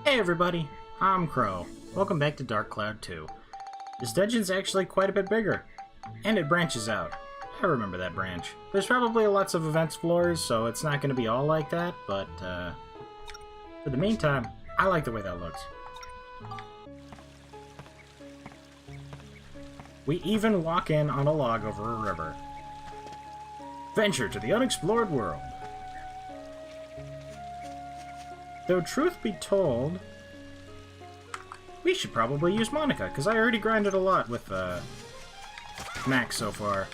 Hey everybody, I'm Crow. Welcome back to Dark Cloud 2. This dungeon's actually quite a bit bigger, and it branches out. I remember that branch. There's probably lots of events floors, so it's not going to be all like that, but for the meantime, I like the way that looks. We even walk in on a log over a river. Venture to the unexplored world. Though truth be told, we should probably use Monica, because I already grinded a lot with Max so far.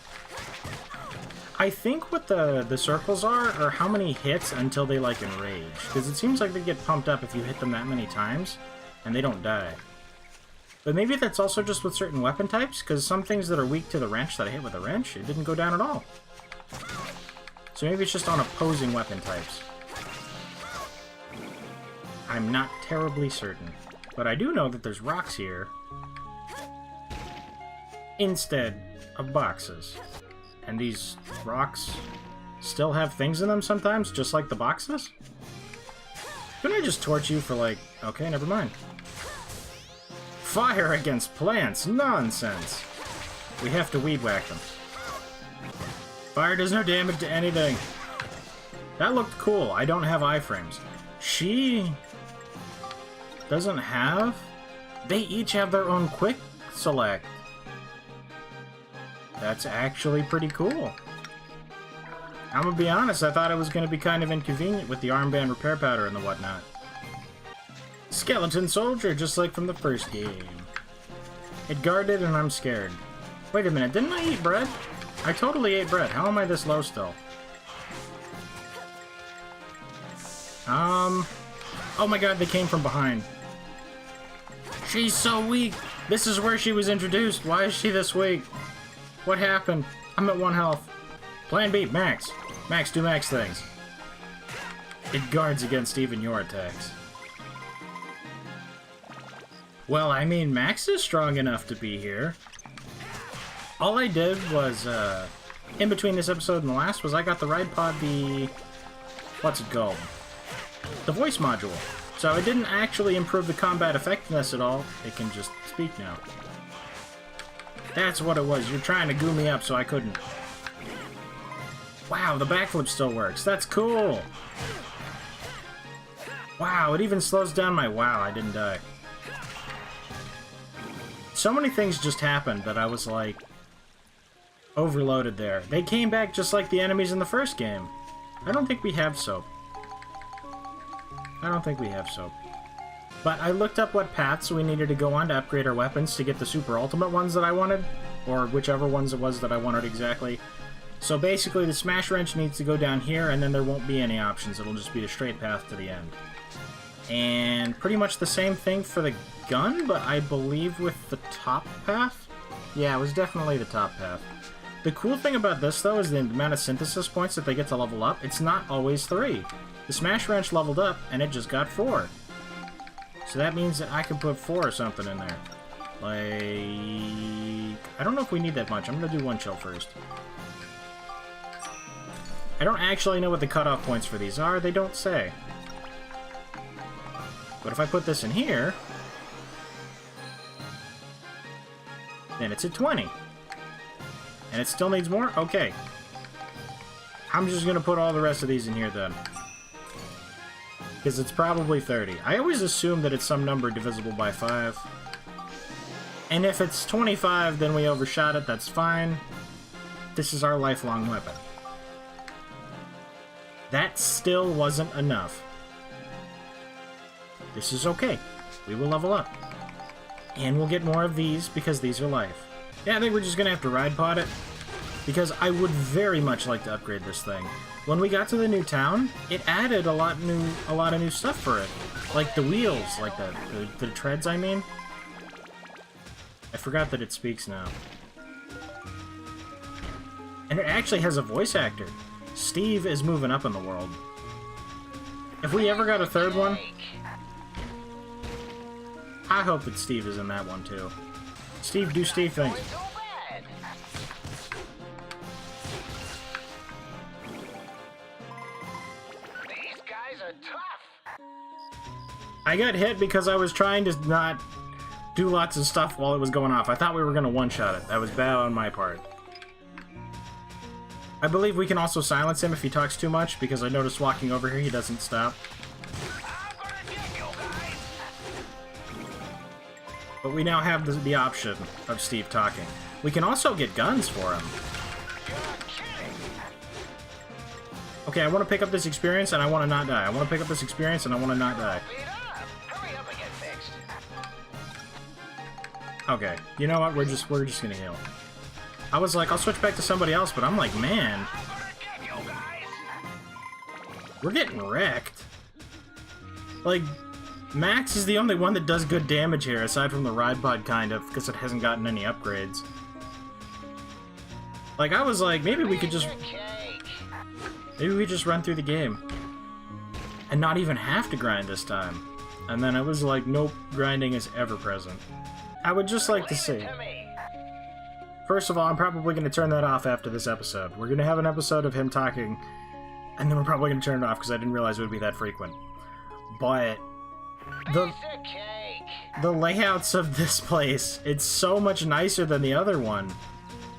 I think what the circles are how many hits until they, like, enrage. Because it seems like they get pumped up if you hit them that many times, and they don't die. But maybe that's also just with certain weapon types, because some things that are weak to the wrench that I hit with a wrench, it didn't go down at all. So maybe it's just on opposing weapon types. I'm not terribly certain. But I do know that there's rocks here instead of boxes. And these rocks still have things in them sometimes, just like the boxes? Couldn't I just torch you for, like... Okay, never mind. Fire against plants! Nonsense! We have to weed whack them. Fire does no damage to anything. That looked cool. I don't have iframes. She... doesn't have? They each have their own quick select. That's actually pretty cool. I'm gonna be honest, I thought it was gonna be kind of inconvenient with the armband repair powder and the whatnot. Skeleton soldier, just like from the first game. It guarded and I'm scared. Wait a minute, didn't I eat bread? I totally ate bread. How am I this low still? Oh my god, they came from behind. She's so weak! This is where she was introduced. Why is she this weak? What happened? I'm at 1 health. Plan B, Max. Max, do Max things. It guards against even your attacks. Well, I mean, Max is strong enough to be here. All I did was, in between this episode and the last, was I got the ride pod, what's it called? The voice module. So it didn't actually improve the combat effectiveness at all. It can just speak now. That's what it was. You're trying to goo me up so I couldn't. Wow, the backflip still works. That's cool. Wow, it even slows down my... Wow, I didn't die. So many things just happened that I was like... overloaded there. They came back just like the enemies in the first game. I don't think we have soap. I don't think we have soap. But I looked up what paths we needed to go on to upgrade our weapons to get the super ultimate ones that I wanted. Or whichever ones it was that I wanted exactly. So basically the smash wrench needs to go down here and then there won't be any options. It'll just be a straight path to the end. And pretty much the same thing for the gun, but I believe with the top path? Yeah, it was definitely the top path. The cool thing about this, though, is the amount of synthesis points that they get to level up. It's not always 3. The Smash Wrench leveled up, and it just got 4. So that means that I can put 4 or something in there. Like... I don't know if we need that much. I'm gonna do 1 chill first. I don't actually know what the cutoff points for these are. They don't say. But if I put this in here... then it's at 20. And it still needs more? Okay. I'm just gonna put all the rest of these in here then. Because it's probably 30. I always assume that it's some number divisible by 5. And if it's 25, then we overshot it, that's fine. This is our lifelong weapon. That still wasn't enough. This is okay. We will level up. And we'll get more of these, because these are life. Yeah, I think we're just gonna have to ride pod it. Because I would very much like to upgrade this thing. When we got to the new town, it added a lot of new stuff for it. Like the wheels, like the treads, I mean. I forgot that it speaks now. And it actually has a voice actor. Steve is moving up in the world. If we ever got a third one, I hope that Steve is in that one too. Steve, do Steve things. I got hit because I was trying to not do lots of stuff while it was going off. I thought we were going to one-shot it. That was bad on my part. I believe we can also silence him if he talks too much, because I noticed walking over here he doesn't stop. But we now have the option of Steve talking. We can also get guns for him. Okay, I want to pick up this experience and I want to not die. I want to pick up this experience and I want to not die. Okay, you know what? We're just gonna heal. I was like, I'll switch back to somebody else, but I'm like, man, we're getting wrecked. Like, Max is the only one that does good damage here, aside from the ride pod, kind of, because it hasn't gotten any upgrades. Like, I was like, maybe we just run through the game and not even have to grind this time. And then I was like, nope, grinding is ever present. I would just like to see. First of all, I'm probably going to turn that off after this episode. We're going to have an episode of him talking, and then we're probably going to turn it off because I didn't realize it would be that frequent. But the layouts of this place, it's so much nicer than the other one.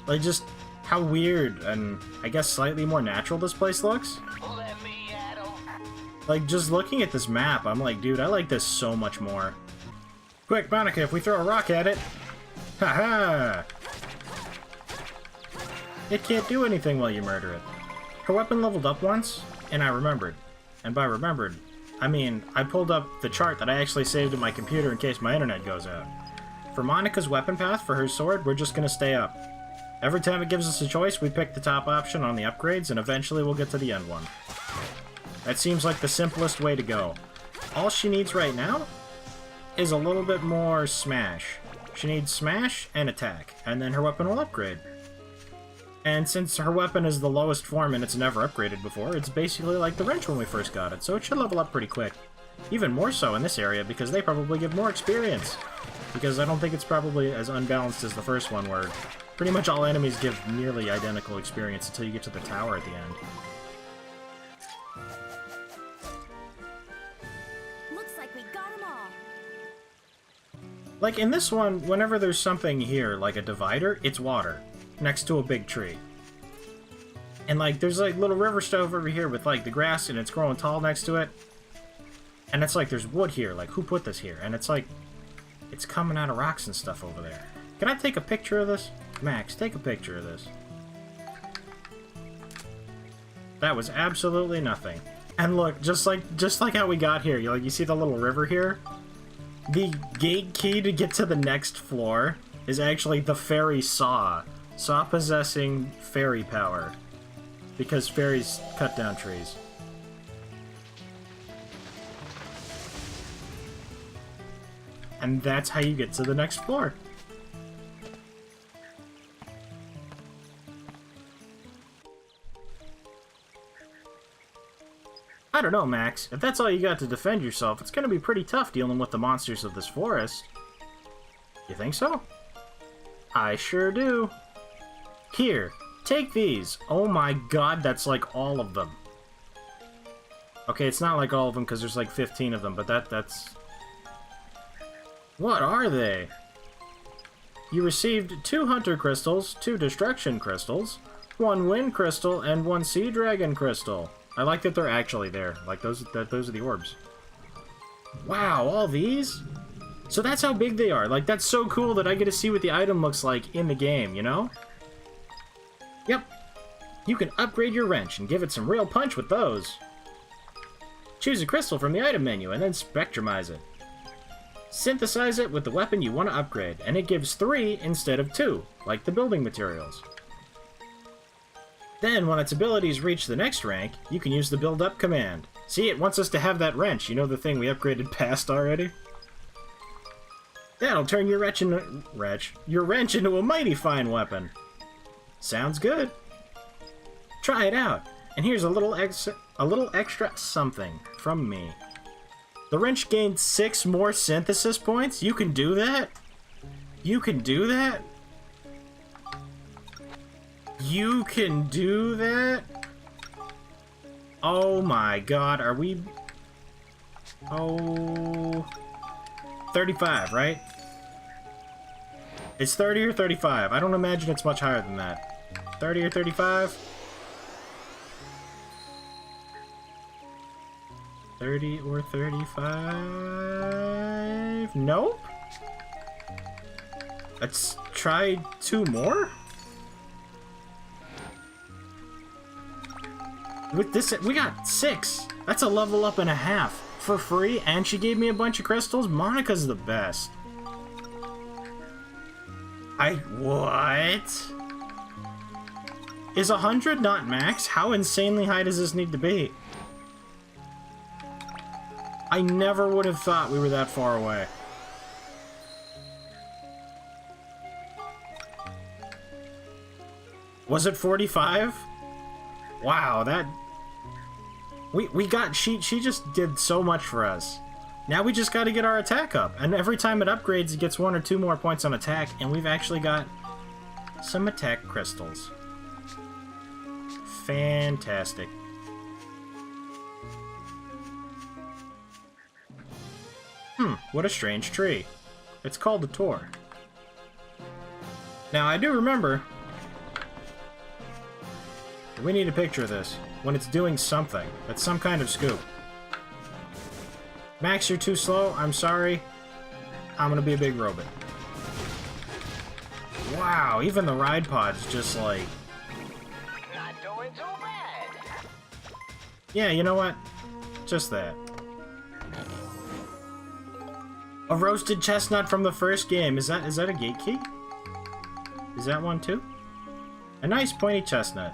Like, just how weird and, I guess, slightly more natural this place looks. Like, just looking at this map, I'm like, dude, I like this so much more. Quick, Monica, if we throw a rock at it... Haha! It can't do anything while you murder it. Her weapon leveled up once, and I remembered. And by remembered, I mean, I pulled up the chart that I actually saved in my computer in case my internet goes out. For Monica's weapon path for her sword, we're just gonna stay up. Every time it gives us a choice, we pick the top option on the upgrades, and eventually we'll get to the end one. That seems like the simplest way to go. All she needs right now is a little bit more smash. She needs smash and attack, and then her weapon will upgrade. And since her weapon is the lowest form and it's never upgraded before, it's basically like the wrench when we first got it, so it should level up pretty quick. Even more so in this area, because they probably give more experience. Because I don't think it's probably as unbalanced as the first one, where pretty much all enemies give nearly identical experience until you get to the tower at the end. Like, in this one, whenever there's something here, like a divider, it's water, next to a big tree. And, like, there's, like, little river stuff over here with, like, the grass, and it's growing tall next to it. And it's like, there's wood here, like, who put this here? And it's like, it's coming out of rocks and stuff over there. Can I take a picture of this? Max, take a picture of this. That was absolutely nothing. And look, just like how we got here, you see the little river here? The gate key to get to the next floor is actually the fairy saw. Saw possessing fairy power. Because fairies cut down trees. And that's how you get to the next floor. I don't know, Max. If that's all you got to defend yourself, it's gonna be pretty tough dealing with the monsters of this forest. You think so? I sure do. Here, take these. Oh my god, that's like all of them. Okay, it's not like all of them because there's like 15 of them, but that's... What are they? You received 2 hunter crystals, 2 destruction crystals, 1 wind crystal, and 1 sea dragon crystal. I like that they're actually there. Like, those are the orbs. Wow, all these? So that's how big they are. Like, that's so cool that I get to see what the item looks like in the game, you know? Yep. You can upgrade your wrench and give it some real punch with those. Choose a crystal from the item menu and then spectrumize it. Synthesize it with the weapon you want to upgrade, and it gives 3 instead of 2, like the building materials. Then, when its abilities reach the next rank, you can use the build up command. See, it wants us to have that wrench, you know, the thing we upgraded past already? That'll turn your wrench into a mighty fine weapon. Sounds good. Try it out, and here's a little extra something from me. The wrench gained 6 more synthesis points? You can do that? You can do that? You can do that? Oh my god, are we... Oh... 35, right? It's 30 or 35. I don't imagine it's much higher than that. 30 or 35? 30 or 35? Nope. Let's try 2 more? With this, we got 6. That's a level up and a half for free, and she gave me a bunch of crystals. Monica's the best. What? Is 100 not max? How insanely high does this need to be? I never would have thought we were that far away. Was it 45? Wow, that... We got... She just did so much for us. Now we just gotta get our attack up. And every time it upgrades, it gets 1 or 2 more points on attack. And we've actually got some attack crystals. Fantastic. What a strange tree. It's called a tor. Now, I do remember... we need a picture of this. When it's doing something. That's some kind of scoop. Max, you're too slow. I'm sorry. I'm gonna be a big robot. Wow, even the ride pod's just like... not doing too bad. Yeah, you know what? Just that. A roasted chestnut from the first game. Is that a gate key? Is that one too? A nice pointy chestnut.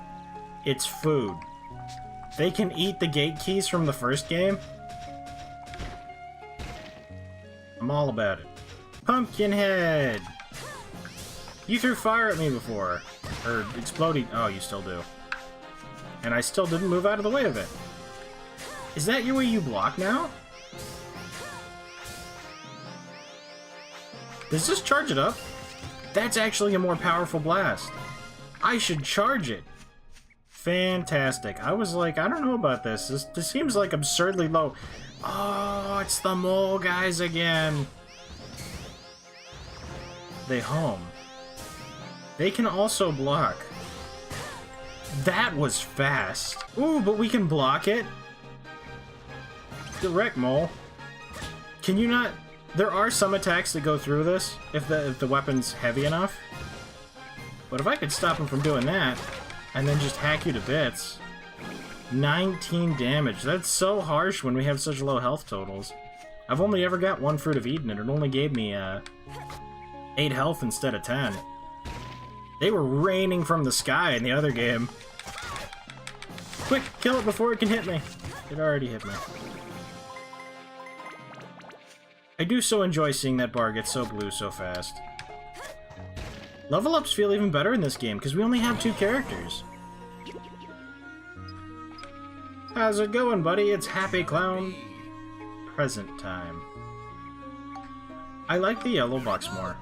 It's food. They can eat the gate keys from the first game? I'm all about it. Pumpkinhead! You threw fire at me before. Or exploding. Oh, you still do. And I still didn't move out of the way of it. Is that your way you block now? Does this charge it up? That's actually a more powerful blast. I should charge it. Fantastic. I was like, I don't know about this. This seems like absurdly low. Oh, it's the mole guys again. They home. They can also block. That was fast. Ooh, but we can block it. Direct mole. Can you not... There are some attacks that go through this, if the weapon's heavy enough. But if I could stop him from doing that, and then just hack you to bits... 19 damage. That's so harsh when we have such low health totals. I've only ever got 1 Fruit of Eden, and it only gave me 8 health instead of 10. They were raining from the sky in the other game. Quick, kill it before it can hit me. It already hit me. I do so enjoy seeing that bar get so blue so fast. Level ups feel even better in this game, because we only have 2 characters. How's it going, buddy? It's Happy Clown. Present time. I like the yellow box more.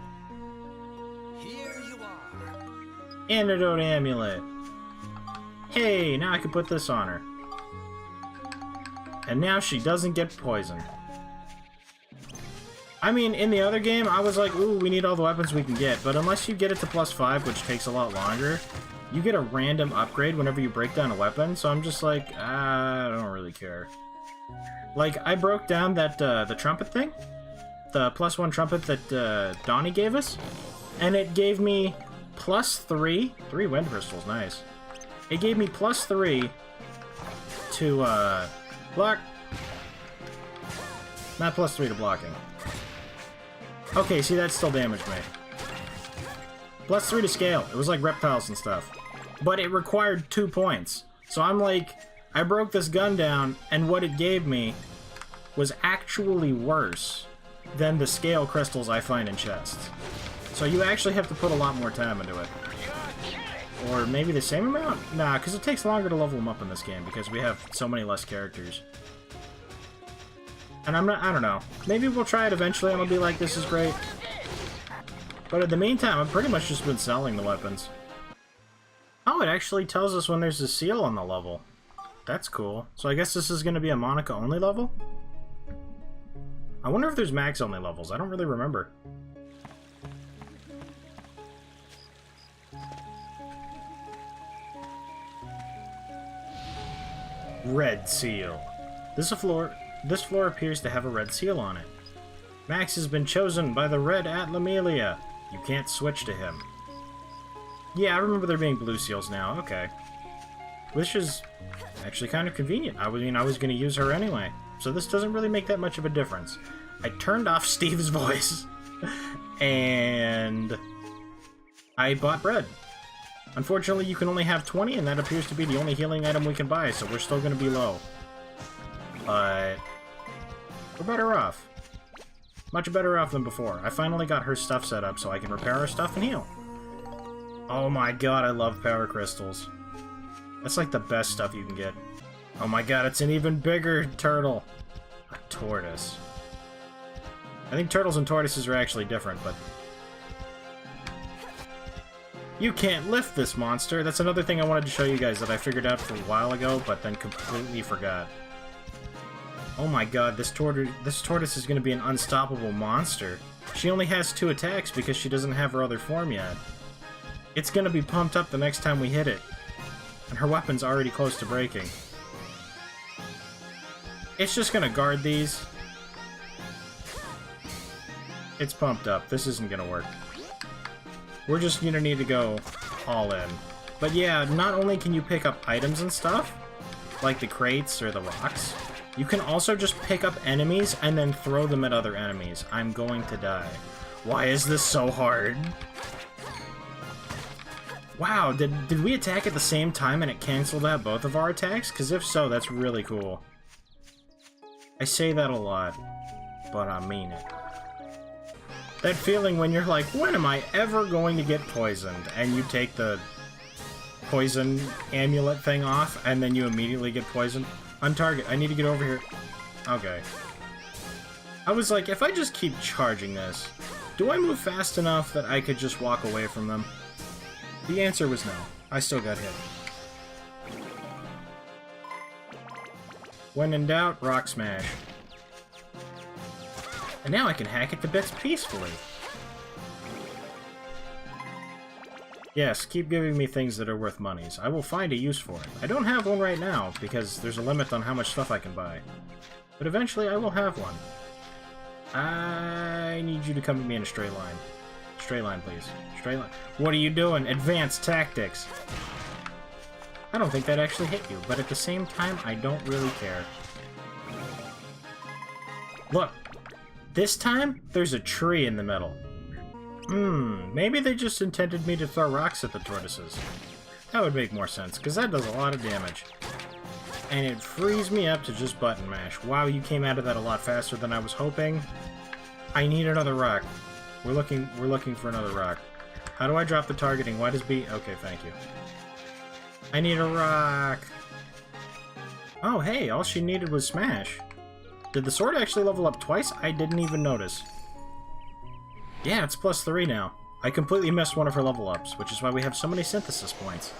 Here you are. Antidote amulet. Hey, now I can put this on her. And now she doesn't get poisoned. I mean, in the other game, I was like, ooh, we need all the weapons we can get. But unless you get it to +5, which takes a lot longer, you get a random upgrade whenever you break down a weapon. So I'm just like, I don't really care. Like, I broke down that, the trumpet thing. The +1 trumpet that, Donnie gave us. And it gave me +3. 3 wind crystals, nice. It gave me +3 to, block. Not +3 to blocking. Okay, see, that still damaged me. +3 to scale. It was like reptiles and stuff. But it required 2 points. So I'm like, I broke this gun down, and what it gave me was actually worse than the scale crystals I find in chests. So you actually have to put a lot more time into it. Or maybe the same amount? Nah, because it takes longer to level them up in this game, because we have so many less characters. And I don't know. Maybe we'll try it eventually and I'll be like, this is great. But in the meantime, I've pretty much just been selling the weapons. Oh, it actually tells us when there's a seal on the level. That's cool. So I guess this is going to be a Monica-only level? I wonder if there's max only levels. I don't really remember. Red seal. This floor appears to have a red seal on it. Max has been chosen by the red Atlamelia. You can't switch to him. Yeah, I remember there being blue seals now. Okay. Which is actually kind of convenient. I mean, I was going to use her anyway. So this doesn't really make that much of a difference. I turned off Steve's voice. And I bought bread. Unfortunately, you can only have 20, and that appears to be the only healing item we can buy, so we're still going to be low. But we're better off. Much better off than before. I finally got her stuff set up so I can repair her stuff and heal. Oh my god, I love power crystals. That's like the best stuff you can get. Oh my god, it's an even bigger turtle. A tortoise. I think turtles and tortoises are actually different, but... You can't lift this monster! That's another thing I wanted to show you guys that I figured out for a while ago, but then completely forgot. Oh my god, this tortoise is going to be an unstoppable monster. She only has 2 attacks because she doesn't have her other form yet. It's going to be pumped up the next time we hit it. And her weapon's already close to breaking. It's just going to guard these. It's pumped up. This isn't going to work. We're just going to need to go all in. But yeah, not only can you pick up items and stuff, like the crates or the rocks, you can also just pick up enemies and then throw them at other enemies. I'm going to die. Why is this so hard? Wow, did we attack at the same time and it canceled out both of our attacks? Because if so, that's really cool. I say that a lot, but I mean it. That feeling when you're like, when am I ever going to get poisoned? And you take the poison amulet thing off, and then you immediately get poisoned. On target, I need to get over here. Okay. I was like, if I just keep charging this, do I move fast enough that I could just walk away from them? The answer was no. I still got hit. When in doubt, rock smash. And now I can hack it to bits peacefully. Yes, keep giving me things that are worth monies. I will find a use for it. I don't have one right now, because there's a limit on how much stuff I can buy. But eventually I will have one. I need you to come at me in a straight line. Straight line, please. Straight line. What are you doing? Advanced tactics! I don't think that actually hit you, but at the same time, I don't really care. Look! This time, there's a tree in the middle. Maybe they just intended me to throw rocks at the tortoises. That would make more sense, because that does a lot of damage. And it frees me up to just button mash. Wow, you came out of that a lot faster than I was hoping. I need another rock. We're looking for another rock. How do I drop the targeting? Why does B... Okay, thank you. I need a rock. Oh, hey, all she needed was smash. Did the sword actually level up twice? I didn't even notice. Yeah, it's +3 now. I completely missed one of her level ups, which is why we have so many synthesis points.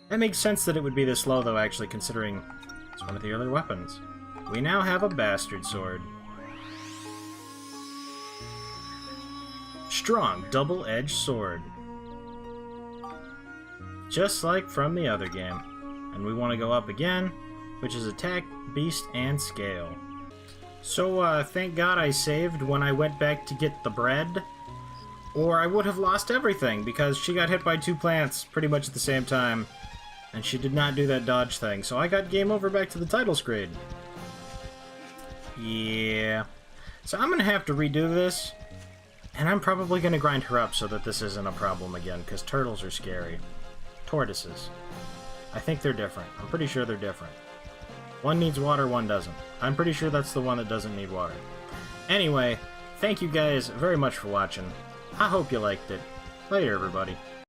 That makes sense that it would be this low, though, actually, considering it's one of the earlier weapons. We now have a bastard sword. Strong, double-edged sword. Just like from the other game. And we want to go up again, which is attack, beast, and scale. So, thank God I saved when I went back to get the bread, or I would have lost everything, because she got hit by 2 plants pretty much at the same time, and she did not do that dodge thing, so I got game over back to the title screen. Yeah. So I'm gonna have to redo this, and I'm probably gonna grind her up so that this isn't a problem again, because turtles are scary. Tortoises. I think they're different. I'm pretty sure they're different. One needs water, one doesn't. I'm pretty sure that's the one that doesn't need water. Anyway, thank you guys very much for watching. I hope you liked it. Later, everybody.